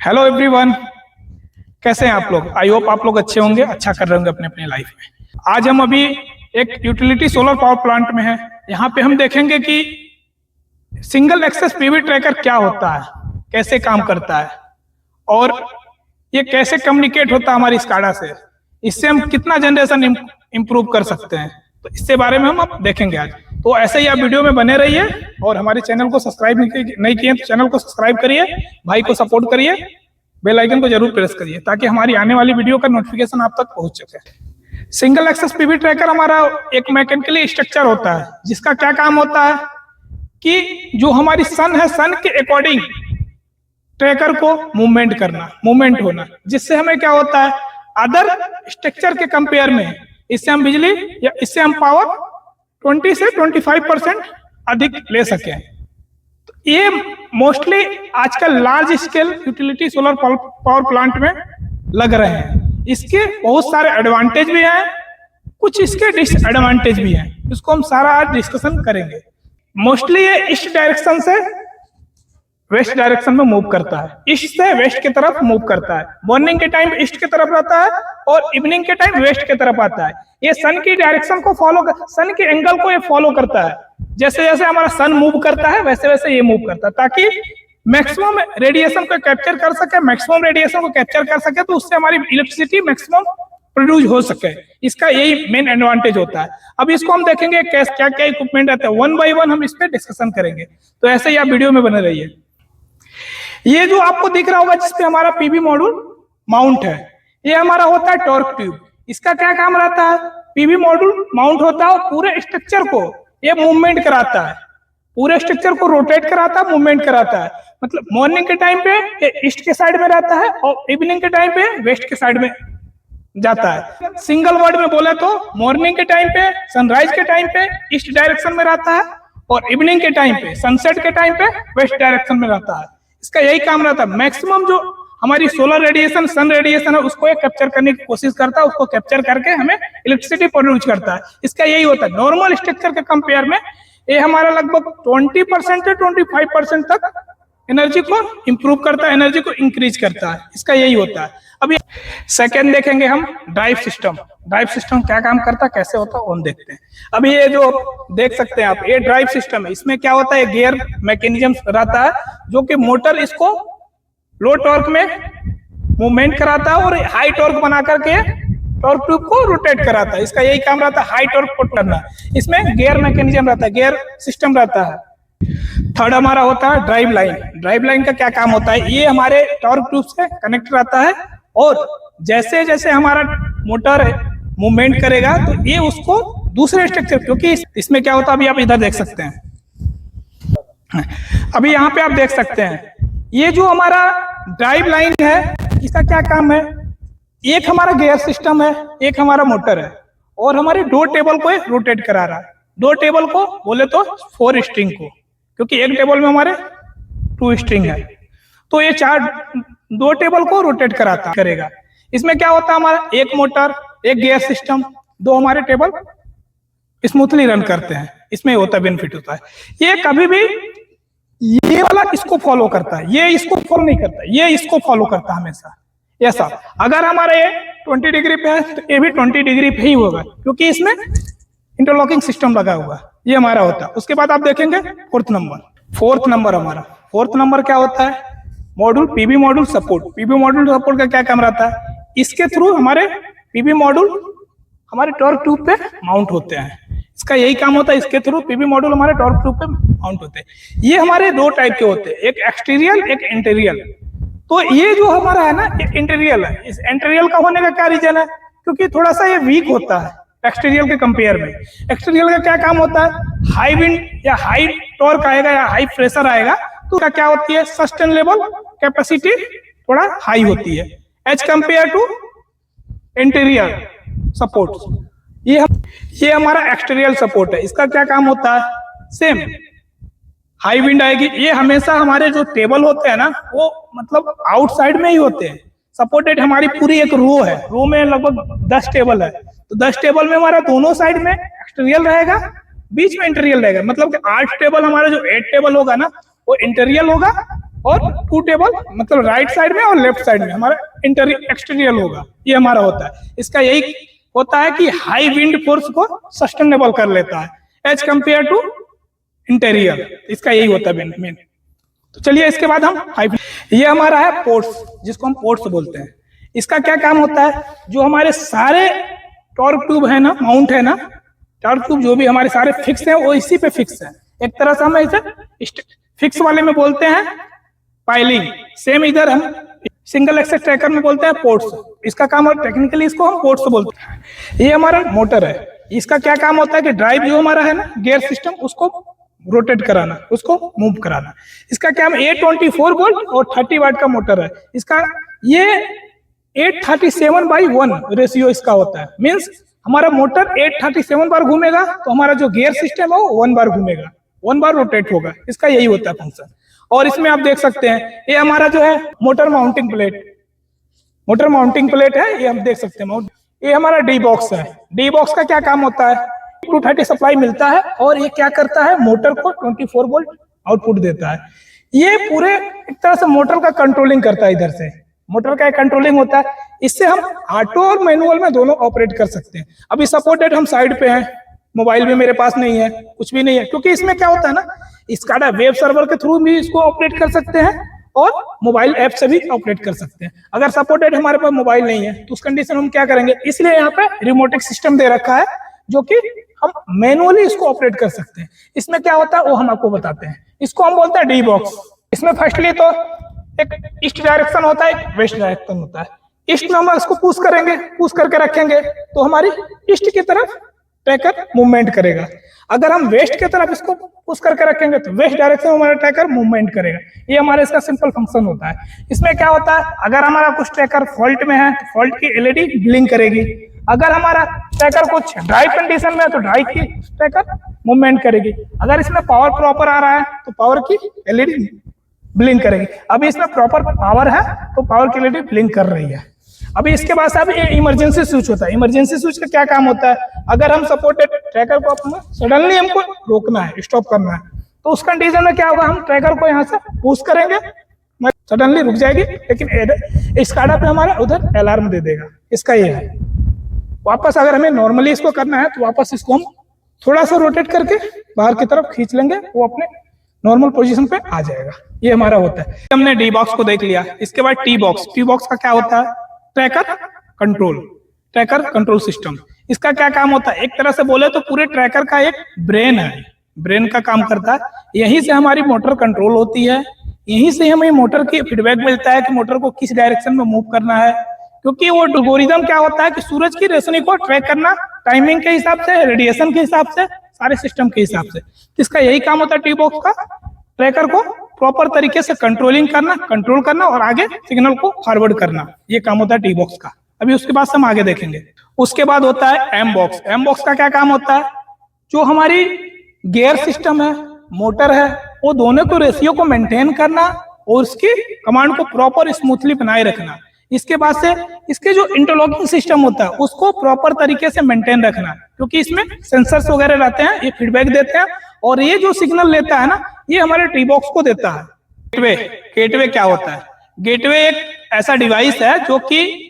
Hello everyone, कैसे हैं आप लोग? आई होप आप लोग अच्छे होंगे, अच्छा कर रहे होंगे अपने अपने लाइफ में। आज हम अभी एक यूटिलिटी सोलर पावर प्लांट में हैं। यहाँ पे हम देखेंगे कि सिंगल एक्सेस पीवी ट्रैकर क्या होता है, कैसे काम करता है और ये कैसे कम्युनिकेट होता है हमारी स्काडा से। इससे हम कितना जनरेशन इम्प्रूव कर सकते हैं, तो इससे बारे में हम अब देखेंगे आज। तो ऐसे ही आप वीडियो में बने रहिए और हमारे चैनल को सब्सक्राइब नहीं किए तो चैनल को सब्सक्राइब करिए, भाई को सपोर्ट करिए, बेल आइकन को जरूर प्रेस करिए ताकि हमारी आने वाली वीडियो का नोटिफिकेशन आप तक पहुंच सके। सिंगल एक्सेस पीवी ट्रैकर हमारा एक मैकेनिकली स्ट्रक्चर होता है जिसका क्या काम होता है कि जो हमारी सन है, सन के अकॉर्डिंग ट्रैकर को मूवमेंट करना, मूवमेंट होना, जिससे हमें क्या होता है अदर स्ट्रक्चर के कंपेयर में इससे हम बिजली या इससे हम पावर 20 से 25% अधिक ले सके। तो ये मोस्टली आजकल large scale utility solar power plant में लग रहे हैं। इसके बहुत सारे एडवांटेज भी हैं, कुछ इसके डिसएडवांटेज भी हैं, इसको हम सारा आज डिस्कशन करेंगे। मोस्टली ये ईस्ट डायरेक्शन से वेस्ट डायरेक्शन में मूव करता है, ईस्ट से वेस्ट की तरफ मूव करता है। मॉर्निंग के टाइम ईस्ट की तरफ रहता है और इवनिंग के टाइम वेस्ट की तरफ आता है। ये सन की डायरेक्शन को सन के एंगल को ये फॉलो करता है। जैसे जैसे हमारा सन मूव करता है वैसे वैसे ये मूव करता है ताकि मैक्सिमम रेडिएशन को कैप्चर कर सके, मैक्सिमम रेडिएशन को कैप्चर कर सके तो उससे हमारी इलेक्ट्रिसिटी मैक्सिमम प्रोड्यूस हो सके। इसका यही मेन एडवांटेज होता है। अब इसको हम देखेंगे क्या क्या इक्विपमेंट रहता है, वन बाय वन हम इस पे डिस्कशन करेंगे। तो ऐसे ही आप वीडियो में बने रहिए। ये जो आपको दिख रहा होगा जिसपे हमारा पीवी मॉड्यूल माउंट है, ये हमारा होता है टॉर्क ट्यूब। इसका क्या काम रहता है, पीवी मॉड्यूल माउंट होता है और पूरे स्ट्रक्चर को ये मूवमेंट कराता है, पूरे स्ट्रक्चर को रोटेट कराता है, मूवमेंट कराता है। मतलब मॉर्निंग के टाइम पे ये ईस्ट के साइड में रहता है और इवनिंग के टाइम पे वेस्ट के साइड में जाता है। सिंगल वर्ड में बोले तो मॉर्निंग के टाइम पे, सनराइज के टाइम पे ईस्ट डायरेक्शन में रहता है और इवनिंग के टाइम पे, सनसेट के टाइम पे वेस्ट डायरेक्शन में रहता है। इसका यही काम रहता है, मैक्सिमम जो हमारी सोलर रेडिएशन, सन रेडिएशन है उसको कैप्चर करने की कोशिश करता है, उसको कैप्चर करके हमें इलेक्ट्रिसिटी प्रोड्यूस करता है। इसका यही होता है। नॉर्मल स्ट्रक्चर के कंपेयर में ये हमारा लगभग 20% से 25% तक एनर्जी को इंप्रूव करता है, एनर्जी को इंक्रीज करता है। इसका यही होता है। अभी सेकेंड देखेंगे हम ड्राइव सिस्टम। ड्राइव सिस्टम क्या काम करता है, कैसे होता है वो हम देखते हैं। अभी ये जो देख सकते हैं आप, ये ड्राइव सिस्टम है। इसमें क्या होता है, गियर मैकेनिज्म रहता है जो कि मोटर इसको लो टॉर्क में मूवमेंट कराता है और हाई टॉर्क बना करके टॉर्क ट्यूब को रोटेट कराता है। इसका यही काम रहता है, हाई टॉर्क पुट करना। इसमें गियर मैकेनिज्म रहता है, गियर सिस्टम रहता है। थर्ड हमारा होता है ड्राइव लाइन। ड्राइव लाइन का क्या काम होता है, ये हमारे टॉर्क ट्यूब से कनेक्ट रहता है और जैसे जैसे हमारा मोटर मूवमेंट करेगा तो ये उसको दूसरे स्ट्रक्चर, क्योंकि इसमें क्या होता है अभी आप इधर देख सकते हैं, अभी यहाँ पे आप देख सकते हैं ये जो हमारा ड्राइव लाइन है इसका क्या काम है, एक हमारा गियर सिस्टम है, एक हमारा मोटर है और हमारे दो टेबल को रोटेट करा रहा है। दो टेबल को बोले तो 4 स्ट्रिंग को, क्योंकि एक टेबल में हमारे 2 स्ट्रिंग है तो ये दो टेबल को रोटेट करेगा। इसमें क्या होता है, हमारा एक मोटर, एक गियर सिस्टम, 2 हमारे टेबल स्मूथली रन करते हैं। इसमें होता है बेनिफिट होता है। ये कभी भी ये वाला इसको फॉलो करता है, ये इसको फॉलो नहीं करता, ये इसको फॉलो करता है हमेशा। ऐसा अगर हमारा ये 20 डिग्री पे है तो ये भी 20 डिग्री पे ही होगा, क्योंकि इसमें इंटरलॉकिंग सिस्टम लगा हुआ है। ये हमारा होता है। उसके बाद आप देखेंगे फोर्थ नंबर हमारा फोर्थ नंबर क्या होता है, module, PV module support. PV module support का क्या काम रहता है, इसके थ्रू हमारे पीवी मॉड्यूल हमारे टॉर्क ट्यूब पे माउंट होते हैं। इसका यही काम होता है, इसके थ्रू पीवी मॉड्यूल हमारे टॉर्क ट्यूब पे माउंट होते हैं। ये हमारे 2 टाइप के होते हैं, एक एक्सटीरियल, एक इंटीरियल। तो ये जो हमारा है ना, ये इंटीरियल है। इस इंटीरियल का होने का क्या रीजन है, क्योंकि थोड़ा सा ये वीक होता है एक्सटीरियल के कंपेयर में। एक्सटीरियल का क्या काम होता है, हाई विंड या हाई टॉर्क आएगा या हाई प्रेशर आएगा तो क्या होती है, सस्टेनेबल कैपेसिटी थोड़ा हाई होती है as compare to interior support. ये हमारा एक्सटीरियल सपोर्ट है। इसका क्या काम होता है, सेम हाई विंड आएगी, ये हमेशा हमारे जो टेबल होते हैं ना वो मतलब आउटसाइड में ही होते हैं। सपोर्टेड हमारी पूरी एक रो है, रो में लगभग 10 टेबल है, तो 10 टेबल में हमारा दोनों साइड में एक्सटीरियल रहेगा, बीच में इंटीरियल रहेगा। मतलब कि 8 टेबल हमारा जो 8 टेबल होगा ना वो इंटीरियल होगा और 2 टेबल मतलब राइट साइड में और लेफ्ट साइड में हमारा एक्सटीरियर होगा, ये हमारा होता है। इसका यही होता है कि हाई विंड फोर्स को सस्टेनेबल कर लेता है एज कंपेयर टू इंटीरियर, इसका यही होता है मेन। तो चलिए इसके बाद हम ये हमारा है पोर्ट्स, जिसको हम पोर्ट्स बोलते हैं। इसका क्या काम होता है, जो हमारे सारे टॉर्क ट्यूब है ना, माउंट है ना, टॉर्क ट्यूब जो भी हमारे सारे फिक्स है वो इसी पे फिक्स है। एक तरह से हम इसे फिक्स वाले में बोलते हैं पाइलिंग, सेम इधर हम सिंगल एक्सेस ट्रैकर में बोलते हैं पोर्ट्स। इसका काम है टेक्निकली इसको हम पोर्ट्स बोलते हैं। ये हमारा मोटर है, इसका क्या काम होता है कि ड्राइव जो हमारा है ना गियर सिस्टम, उसको रोटेट कराना, उसको मूव कराना। इसका क्या है 824 वोल्ट और 30 वाट का मोटर है। इसका ये 837/1 रेशियो इसका होता है। मींस हमारा मोटर 837 बार घूमेगा तो हमारा जो गियर सिस्टम है वो 1 बार घूमेगा, 1 बार रोटेट होगा। इसका यही होता है फंक्शन। और इसमें आप देख सकते हैं ये हमारा जो है मोटर माउंटिंग प्लेट है, ये हम देख सकते हैं। ये हमारा डी बॉक्स है। डी बॉक्स का क्या काम होता है, 230 सप्लाई मिलता है और ये क्या करता है, मोटर को 24 वोल्ट आउटपुट देता है। ये पूरे एक तरह से मोटर का कंट्रोलिंग करता है। इधर से मोटर का कंट्रोलिंग होता है। इससे हम ऑटो और मैनुअल में दोनों ऑपरेट कर सकते हैं। अभी सपोर्टेड हम साइड पे हैं, मोबाइल भी मेरे पास नहीं है, कुछ भी नहीं है, क्योंकि इसमें क्या होता है ना, स्काडा वेब सर्वर के थ्रू भी इसको ऑपरेट कर सकते हैं और मोबाइल ऐप से भी ऑपरेट कर सकते हैं। अगर सपोर्टेड हमारे पास मोबाइल नहीं है तो उस कंडीशन हम क्या करेंगे, इसलिए यहाँ पे रिमोटिक सिस्टम दे रखा है जो कि हम मैनुअली इसको ऑपरेट कर सकते हैं। इसमें क्या होता है वो हम आपको बताते हैं। इसको हम बोलते हैं डी बॉक्स। इसमें फर्स्टली तो एक ईस्ट डायरेक्शन होता है, एक वेस्ट डायरेक्शन होता है। ईस्ट में हम इसको पुश करेंगे, पुश करके रखेंगे तो हमारी ईस्ट की तरफ ट्रैकर मूवमेंट करेगा। अगर हम वेस्ट की तरफ इसको पुश करके रखेंगे तो वेस्ट डायरेक्शन में हमारा ट्रैकर मूवमेंट करेगा। ये हमारा इसका सिंपल फंक्शन होता है। इसमें क्या होता है, अगर हमारा कुछ ट्रैकर फॉल्ट में है तो फॉल्ट की एलईडी ब्लिंक करेगी। अगर हमारा ट्रैकर कुछ ड्राइव कंडीशन में है तो ड्राइव की ट्रैकर मूवमेंट करेगी। अगर इसमें पावर प्रॉपर आ रहा है तो पावर की एलईडी ब्लिंक करेगी। अभी इसमें प्रॉपर पावर है तो पावर की एलईडी ब्लिंक कर रही है। अभी इसके बाद अब ये इमरजेंसी स्विच होता है। इमरजेंसी स्विच का क्या काम होता है, अगर हम सपोर्टेड ट्रैकर को अपना सडनली हमको रोकना है, स्टॉप करना है, तो उस कंडीशन में क्या होगा, हम ट्रैकर को यहाँ से पुश करेंगे, सडनली रुक जाएगी, लेकिन स्काडा पे हमारा उधर अलार्म दे देगा। इसका ये है। वापस अगर हमें नॉर्मली इसको करना है तो वापस इसको हम थोड़ा सा रोटेट करके बाहर की तरफ खींच लेंगे, वो अपने नॉर्मल पोजीशन पे आ जाएगा। ये हमारा होता है। हमने डी बॉक्स को देख लिया। इसके बाद टी बॉक्स। टी बॉक्स का क्या होता है, ट्रैकर कंट्रोल सिस्टम। इसका क्या काम होता है, एक तरह से बोले तो पूरे ट्रैकर का एक ब्रेन है, ब्रेन का काम करता है। यहीं से हमारी मोटर कंट्रोल होती है, यहीं से हमें मोटर की फीडबैक मिलता है कि मोटर को किस डायरेक्शन में मूव करना है। क्योंकि वो एल्गोरिथम क्या होता है कि सूरज की रोशनी को ट्रैक करना टाइमिंग के हिसाब से, रेडिएशन के हिसाब से, सारे सिस्टम के हिसाब से। इसका यही काम होता है टी बॉक्स का, ट्रैकर को प्रॉपर तरीके से कंट्रोल करना और आगे सिग्नल को फॉरवर्ड करना। ये काम होता है टी बॉक्स का। अभी उसके बाद हम आगे देखेंगे। उसके बाद होता है एम बॉक्स। एम बॉक्स का क्या काम होता है, जो हमारी गियर सिस्टम है, मोटर है, वो दोनों को रेशियो को मेंटेन करना और उसकी कमांड को प्रॉपर स्मूथली बनाए रखना। इसके बाद से इसके जो इंटरलॉकिंग सिस्टम होता है उसको प्रॉपर तरीके से मेंटेन रखना, क्योंकि इसमें सेंसर्स वगैरह रहते हैं, ये फीडबैक देते हैं और ये जो सिग्नल लेता है ना, ये हमारे टी बॉक्स को देता है। गेटवे क्या होता है, गेटवे एक ऐसा डिवाइस है जो कि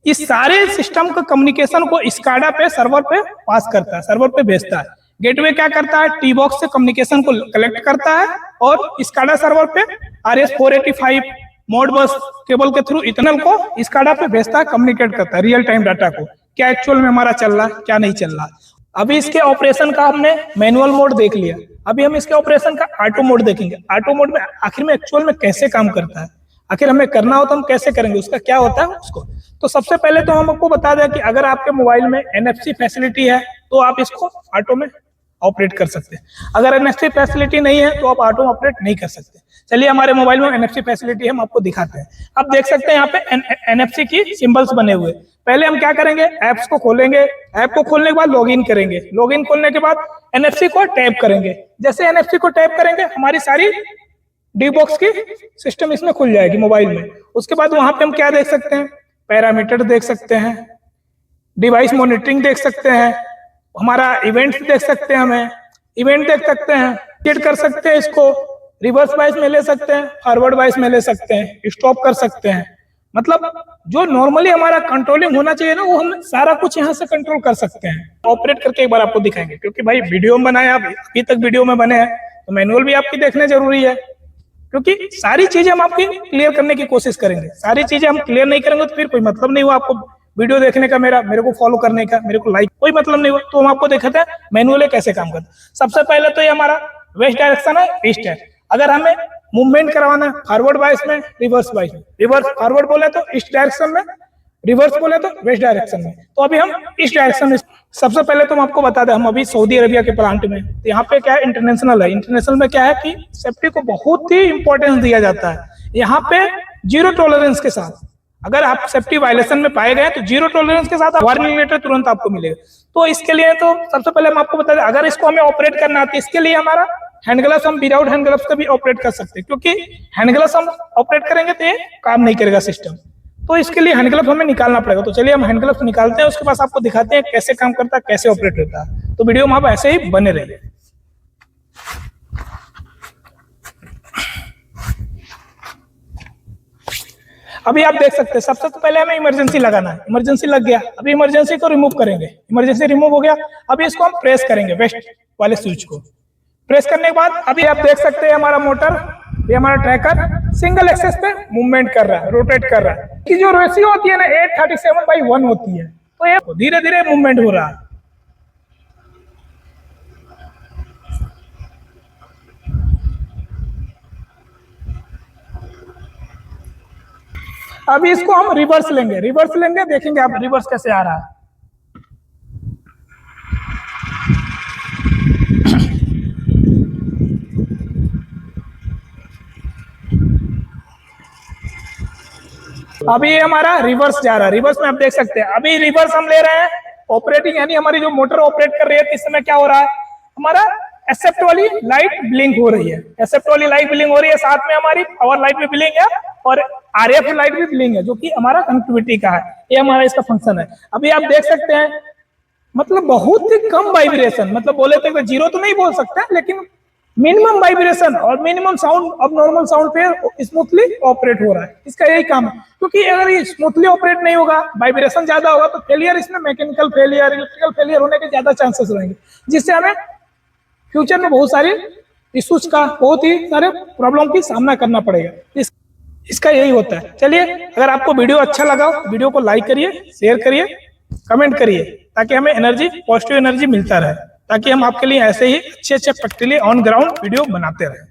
इस सारे सिस्टम का कम्युनिकेशन को स्काडा पे सर्वर पे पास करता है, सर्वर पे भेजता है। गेटवे क्या करता है, टी बॉक्स से कम्युनिकेशन को कलेक्ट करता है और स्काडा सर्वर पे RS-485 मोडबस केबल के थ्रू इथरनेट को स्काडा पे भेजता है, कम्युनिकेट करता है रियल टाइम डाटा को, क्या एक्चुअल में हमारा चल रहा है, क्या नहीं चल रहा। अभी इसके ऑपरेशन का हमने मैनुअल मोड देख लिया, अभी हम इसके ऑपरेशन का ऑटो मोड देखेंगे। ऑटो मोड में आखिर में एक्चुअल में कैसे काम करता है, आखिर हमें करना हो तो हम कैसे करेंगे, उसका क्या होता है उसको। तो सबसे पहले तो हम आपको बता दें कि अगर आपके मोबाइल में NFC फैसिलिटी है तो आप इसको ऑटो में ऑपरेट कर सकते हैं। अगर NFC फैसिलिटी नहीं है तो आप ऑटो में ऑपरेट नहीं कर सकते। चलिए हमारे मोबाइल में NFC फैसिलिटी है, हम आपको दिखाते हैं। आप देख सकते हैं यहाँ पे NFC की सिंबल्स बने हुए। पहले हम क्या करेंगे, ऐप्स को खोलेंगे, ऐप को खोलने के बाद लॉगिन करेंगे, लॉगिन खोलने के बाद NFC को टैप करेंगे। जैसे NFC को टैप करेंगे हमारी सारी डी बॉक्स की सिस्टम इसमें खुल जाएगी मोबाइल में। उसके बाद वहां पे हम क्या देख सकते हैं, पैरामीटर देख सकते हैं, डिवाइस मॉनिटरिंग देख सकते हैं, हमारा इवेंट्स देख सकते हैं, हमें इवेंट देख सकते हैं, क्रिएट कर सकते हैं इसको, रिवर्स वाइस में ले सकते हैं, फॉरवर्ड वाइस में ले सकते हैं, स्टॉप कर सकते हैं। मतलब जो नॉर्मली हमारा कंट्रोलिंग होना चाहिए ना, वो हम सारा कुछ यहाँ से कंट्रोल कर सकते हैं। ऑपरेट करके एक बार आपको दिखाएंगे, क्योंकि भाई वीडियो में बनाए, आप अभी तक वीडियो में बने हैं तो मैनुअल भी आपकी देखने जरूरी है, क्योंकि सारी चीजें हम आपकी क्लियर करने की कोशिश करेंगे। सारी चीजें हम क्लियर नहीं करेंगे तो फिर कोई मतलब नहीं हुआ आपको वीडियो देखने का, मेरे को फॉलो करने का, मेरे को लाइक, कोई मतलब नहीं हुआ। तो हम आपको दिखाते हैं मैनुअली कैसे काम करता है। सबसे पहले तो ये हमारा वेस्ट डायरेक्शन है, ईस्ट है। अगर हमें मूवमेंट करवाना है फॉरवर्ड वाइस में, रिवर्स वाइस में, रिवर्स फॉरवर्ड बोले तो ईस्ट डायरेक्शन में, रिवर्स बोले तो वेस्ट डायरेक्शन में। तो अभी हम ईस्ट डायरेक्शन में, सबसे पहले तो हम आपको बता दें, हम अभी सऊदी अरेबिया के प्लांट में, तो यहाँ पे क्या है, इंटरनेशनल है। इंटरनेशनल में क्या है कि सेफ्टी को बहुत ही इंपॉर्टेंस दिया जाता है। यहाँ पे जीरो टॉलरेंस के साथ, अगर आप सेफ्टी वायलेशन में पाए गए तो जीरो टॉलरेंस के साथ वार्निंग लेटर तुरंत आपको मिलेगा। तो इसके लिए तो सबसे पहले हम आपको बता दें, अगर इसको हमें ऑपरेट करना आती है, इसके लिए हमारा हैंड ग्लव्स, हम विदाउट हैंड ग्लव्स का भी ऑपरेट कर सकते हैं, क्योंकि हैंड ग्लव्स हम ऑपरेट करेंगे तो ये काम नहीं करेगा सिस्टम। तो इसके लिए हैंड ग्लव्स हमें निकालना पड़ेगा। तो चलिए हम हैंड ग्लव्स निकालते हैं, उसके बाद आपको दिखाते हैं कैसे काम करता है, कैसे ऑपरेट होता है। तो वीडियो में आप ऐसे ही बने रहिए। अभी आप देख सकते हैं, सबसे पहले हमें इमरजेंसी लगाना है। इमरजेंसी लग गया, अभी इमरजेंसी को रिमूव करेंगे। इमरजेंसी रिमूव हो गया, अभी इसको हम प्रेस करेंगे, वेस्ट वाले स्विच को प्रेस करने के बाद अभी आप देख सकते हैं हमारा मोटर, ये हमारा ट्रैकर सिंगल एक्सेस पे मूवमेंट कर रहा है, रोटेट कर रहा है। कि जो रेशियो होती है ना 837/1 होती है, तो ये धीरे धीरे मूवमेंट हो रहा है। अभी इसको हम रिवर्स लेंगे, रिवर्स लेंगे, देखेंगे आप रिवर्स कैसे आ रहा है। अभी ये हमारा रिवर्स जा रहा है। रिवर्स में आप देख सकते हैं, अभी रिवर्स हम ले रहे हैं ऑपरेटिंग, यानी हमारी जो मोटर ऑपरेट कर रही है, इस समय क्या हो रहा है, हमारा एक्सेप्ट वाली लाइट ब्लिंक हो रही है। एक्सेप्ट वाली लाइट ब्लिंक हो रही है, साथ में हमारी पावर लाइट भी ब्लिंक है और आरएफ लाइट भी ब्लिंक है, जो कि हमारा कनेक्टिविटी का है। ये हमारा इसका फंक्शन है। अभी आप देख सकते हैं, मतलब बहुत ही कम वाइब्रेशन, मतलब बोले तो जीरो तो नहीं बोल सकते, लेकिन मिनिमम वाइब्रेशन और मिनिमम साउंड, अब नॉर्मल साउंड पे स्मूथली ऑपरेट हो रहा है। इसका यही काम है, क्योंकि अगर ये स्मूथली ऑपरेट नहीं होगा, वाइब्रेशन ज्यादा होगा, तो फेलियर, इसमें मैकेनिकल फेलियर, इलेक्ट्रिकल फेलियर होने के ज्यादा चांसेस रहेंगे, जिससे हमें फ्यूचर में बहुत सारे इश्यूज का, बहुत ही सारे प्रॉब्लम की सामना करना पड़ेगा। इसका यही होता है। चलिए, अगर आपको वीडियो अच्छा लगा, वीडियो को लाइक करिए, शेयर करिए, कमेंट करिए, ताकि हमें एनर्जी, पॉजिटिव एनर्जी मिलता रहे, ताकि हम आपके लिए ऐसे ही अच्छे प्रैक्टिकली ऑन ग्राउंड वीडियो बनाते रहें।